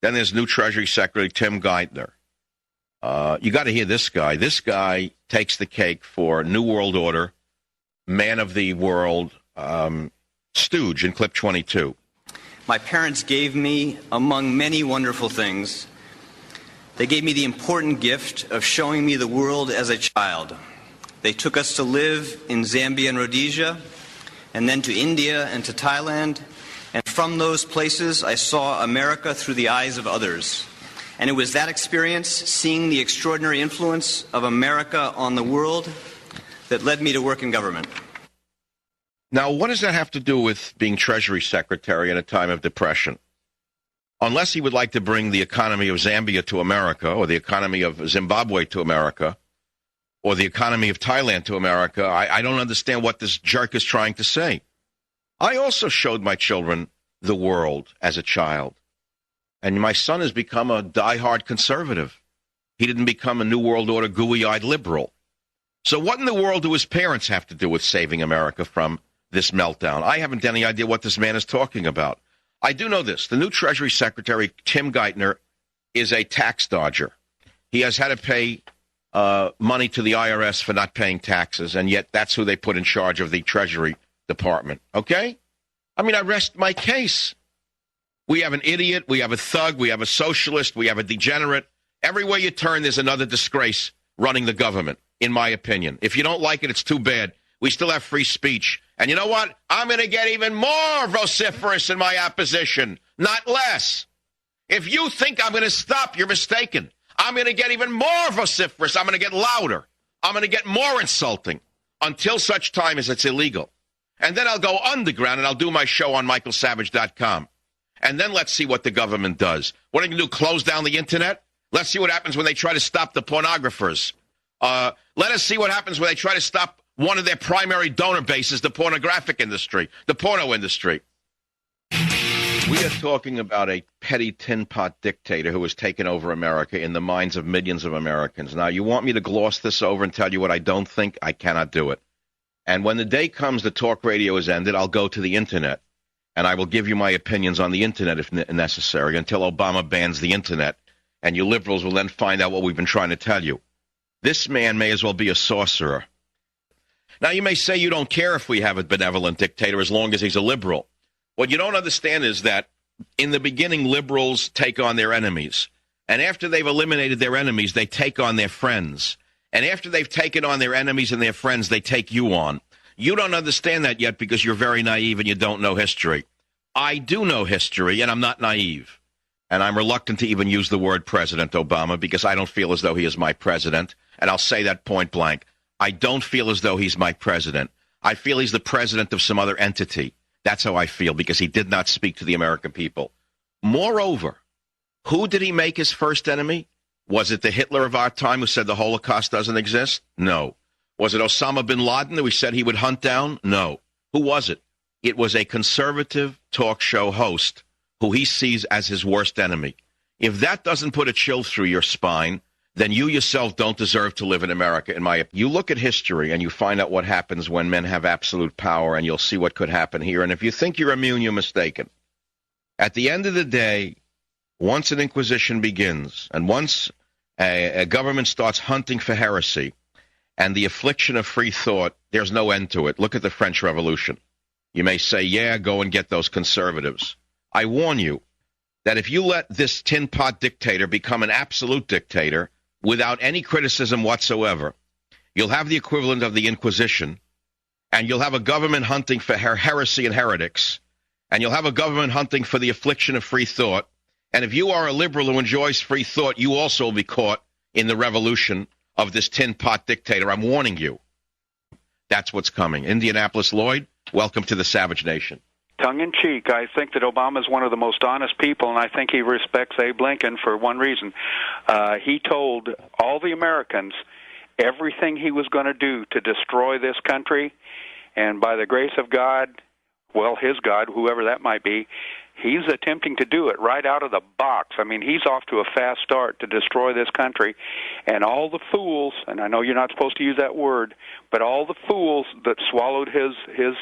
Then there's new Treasury Secretary Tim Geithner. You got to hear this guy. This guy takes the cake for New World Order, man of the world, stooge in clip 22. My parents gave me, among many wonderful things, they gave me the important gift of showing me the world as a child. They took us to live in Zambia and Rhodesia, and then to India and to Thailand. And from those places, I saw America through the eyes of others. And it was that experience, seeing the extraordinary influence of America on the world, that led me to work in government. Now, what does that have to do with being Treasury Secretary in a time of depression? Unless he would like to bring the economy of Zambia to America, or the economy of Zimbabwe to America, or the economy of Thailand to America, I don't understand what this jerk is trying to say. I also showed my children the world as a child. And my son has become a diehard conservative. He didn't become a New World Order gooey-eyed liberal. So what in the world do his parents have to do with saving America from this meltdown? I haven't any idea what this man is talking about. I do know this. The new Treasury Secretary, Tim Geithner, is a tax dodger. He has had to pay money to the IRS for not paying taxes, and yet that's who they put in charge of the Treasury Department. Okay? I mean, I rest my case. We have an idiot, we have a thug, we have a socialist, we have a degenerate. Everywhere you turn, there's another disgrace running the government, in my opinion. If you don't like it, it's too bad. We still have free speech. And you know what? I'm going to get even more vociferous in my opposition, not less. If you think I'm going to stop, you're mistaken. I'm going to get even more vociferous. I'm going to get louder. I'm going to get more insulting until such time as it's illegal. And then I'll go underground and I'll do my show on michaelsavage.com. And then let's see what the government does. What are they going to do, close down the internet? Let's see what happens when they try to stop the pornographers. Let us see what happens when they try to stop one of their primary donor bases, the pornographic industry, the porno industry. We are talking about a petty tin pot dictator who has taken over America in the minds of millions of Americans. Now, you want me to gloss this over and tell you what I don't think? I cannot do it. And when the day comes the talk radio is ended, I'll go to the internet, and I will give you my opinions on the internet if necessary until Obama bans the internet, and you liberals will then find out what we've been trying to tell you. This man may as well be a sorcerer. Now, you may say you don't care if we have a benevolent dictator as long as he's a liberal. What you don't understand is that in the beginning, liberals take on their enemies. And after they've eliminated their enemies, they take on their friends. And after they've taken on their enemies and their friends, they take you on. You don't understand that yet because you're very naive and you don't know history. I do know history, and I'm not naive. And I'm reluctant to even use the word President Obama because I don't feel as though he is my president. And I'll say that point blank. I don't feel as though he's my president. I feel he's the president of some other entity. That's how I feel, because he did not speak to the American people. Moreover, who did he make his first enemy? Was it the Hitler of our time who said the Holocaust doesn't exist? No. Was it Osama bin Laden who he said he would hunt down? No. Who was it? It was a conservative talk show host who he sees as his worst enemy. If that doesn't put a chill through your spine, then you yourself don't deserve to live in America, in my opinion. You look at history and you find out what happens when men have absolute power, and you'll see what could happen here. And if you think you're immune, you're mistaken. At the end of the day, once an inquisition begins, and once a government starts hunting for heresy and the affliction of free thought, there's no end to it. Look at the French Revolution. You may say, yeah, go and get those conservatives. I warn you that if you let this tin pot dictator become an absolute dictator without any criticism whatsoever, you'll have the equivalent of the Inquisition, and you'll have a government hunting for heresy and heretics, and you'll have a government hunting for the affliction of free thought. And if you are a liberal who enjoys free thought, you also will be caught in the revolution of this tin pot dictator. I'm warning you. That's what's coming. Indianapolis Lloyd, welcome to the Savage Nation. Tongue-in-cheek, I think that Obama is one of the most honest people, and I think he respects Abe Lincoln for one reason. He told all the Americans everything he was going to do to destroy this country, and by the grace of God, well, his God, whoever that might be, he's attempting to do it right out of the box. I mean, he's off to a fast start to destroy this country, and all the fools, and I know you're not supposed to use that word, but all the fools that swallowed his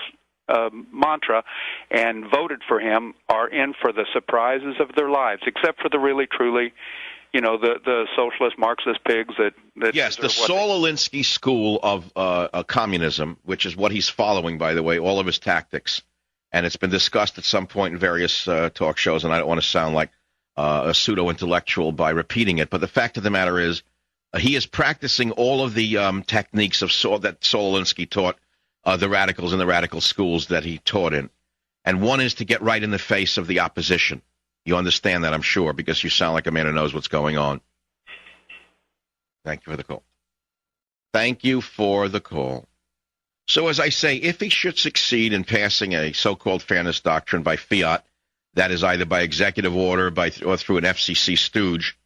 mantra and voted for him are in for the surprises of their lives, except for the really, truly, the socialist Marxist pigs that yes, the Saul Alinsky school of communism, which is what he's following, by the way, all of his tactics. And it's been discussed at some point in various talk shows, and I don't want to sound like a pseudo-intellectual by repeating it, but the fact of the matter is he is practicing all of the techniques of that Saul Alinsky taught the radicals in the radical schools that he taught in. And one is to get right in the face of the opposition. You understand that, I'm sure, because you sound like a man who knows what's going on. Thank you for the call. Thank you for the call. So as I say, if he should succeed in passing a so-called fairness doctrine by fiat, that is either by executive order or through an FCC stooge,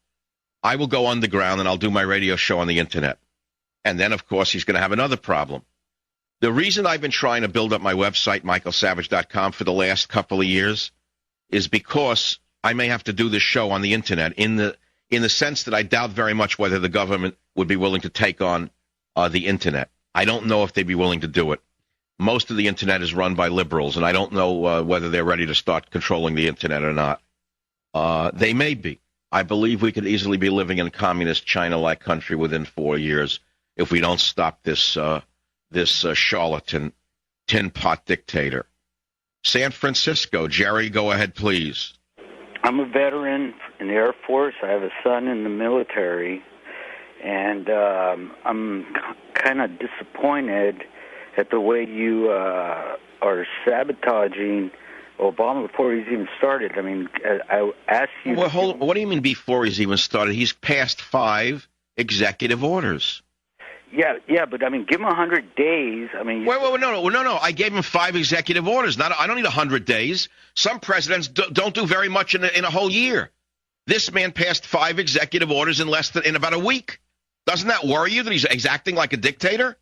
I will go underground and I'll do my radio show on the Internet. And then, of course, he's going to have another problem. The reason I've been trying to build up my website, michaelsavage.com, for the last couple of years is because I may have to do this show on the Internet in the sense that I doubt very much whether the government would be willing to take on the Internet. I don't know if they'd be willing to do it. Most of the Internet is run by liberals, and I don't know whether they're ready to start controlling the Internet or not. They may be. I believe we could easily be living in a communist China-like country within 4 years if we don't stop this charlatan, tin pot dictator. San Francisco, Jerry, go ahead, please. I'm a veteran in the Air Force. I have a son in the military, and I'm kind of disappointed at the way you are sabotaging Obama before he's even started. I mean, I asked you... Well, what do you mean before he's even started? He's passed 5 executive orders. Yeah, but I mean, give him 100 days. I mean... Wait, no. I gave him 5 executive orders. I don't need 100 days. Some presidents don't do very much in a whole year. This man passed 5 executive orders in about a week. Doesn't that worry you that he's acting like a dictator?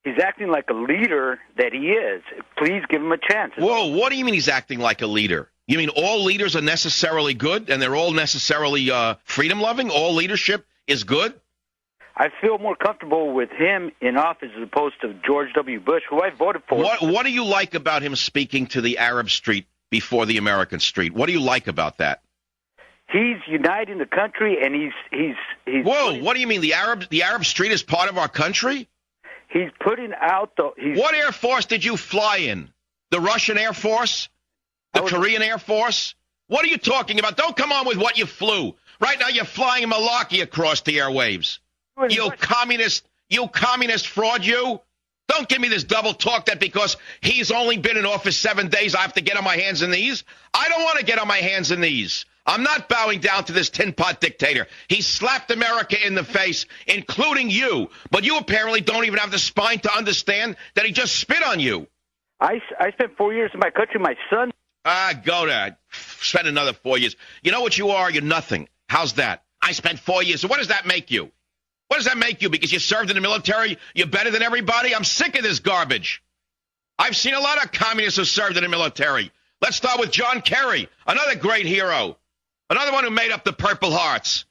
He's acting like a leader that he is. Please give him a chance. Whoa, what do you mean he's acting like a leader? You mean all leaders are necessarily good and they're all necessarily freedom-loving? All leadership is good? I feel more comfortable with him in office as opposed to George W. Bush, who I voted for. What do you like about him speaking to the Arab street before the American street? What do you like about that? He's uniting the country, and he's. Whoa! What do you mean the Arab street is part of our country? He's putting out the. What Air Force did you fly in? The Russian Air Force? The Korean Air Force? What are you talking about? Don't come on with what you flew. Right now, you're flying a malarkey across the airwaves. You communist fraud, you! Don't give me this double talk that because he's only been in office 7 days, I have to get on my hands and knees. I don't want to get on my hands and knees. I'm not bowing down to this tin pot dictator. He slapped America in the face, including you. But you apparently don't even have the spine to understand that he just spit on you. I spent 4 years in my country. My son... Go there. Spend another 4 years. You know what you are? You're nothing. How's that? I spent 4 years. So what does that make you? What does that make you? Because you served in the military, you're better than everybody? I'm sick of this garbage. I've seen a lot of communists who served in the military. Let's start with John Kerry, another great hero. Another one who made up the Purple Hearts.